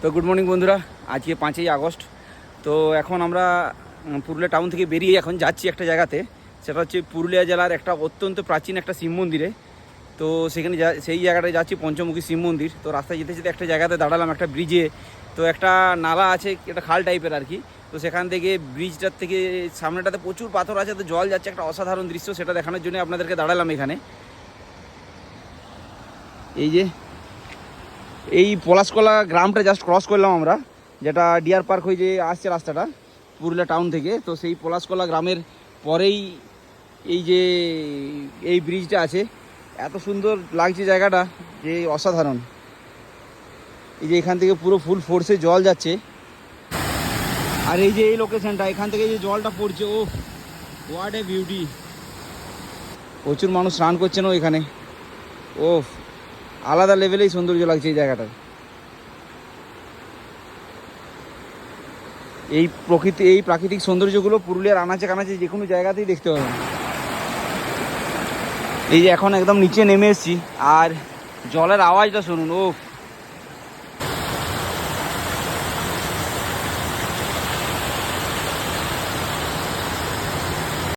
তো good morning বন্ধুরা, আজকে 5ই আগস্ট। তো এখন আমরা পুরুলিয়া টাউন থেকে বেরিয়ে এখন যাচ্ছি একটা জায়গাতে, সেটা হচ্ছে পুরুলিয়া জেলার একটা অত্যন্ত প্রাচীন একটা শিব মন্দিরে। তো সেখানে সেই জায়গাটায় যাচ্ছি, পঞ্চমুখী শিব মন্দির। তো রাস্তায় যেতে যেতে একটা জায়গাতে দাঁড়ালাম, একটা ব্রিজে। তো একটা নালা আছে, একটা খাল টাইপের আর কি। তো সেখান থেকে ব্রিজটার থেকে সামনেটাতে প্রচুর পাথর আছে, তো জল যাচ্ছে, একটা অসাধারণ দৃশ্য। সেটা দেখানোর জন্য আপনাদেরকে দাঁড়ালাম এখানে। এই যে এই পলাশকলা গ্রামটা জাস্ট ক্রস করলাম আমরা, যেটা ডিয়ার পার্ক হয়ে যে আসছে রাস্তাটা পুরুলিয়া টাউন থেকে। তো সেই পলাশকলা গ্রামের পরেই এই যে এই ব্রিজটা আছে। এত সুন্দর লাগছে জায়গাটা যে অসাধারণ। এই যে এখান থেকে পুরো ফুল ফোর্সে জল যাচ্ছে, আর এই যে এই লোকেশনটা, এখান থেকে যে জলটা পড়ছে, ও হোয়াট এ বিউটি। প্রচুর মানুষ স্নান করছেন ও এখানে। ও আলাদা লেভেলেই সৌন্দর্য লাগছে এই জায়গাটার। এই প্রাকৃতিক সৌন্দর্যগুলো পুরুলিয়ার আনাচে কানাচে যে কোনো জায়গাতেই দেখতে পাবেন। এই যে এখন একদম নিচে নেমে এসেছি, আর জলের আওয়াজটা শুনুন, ও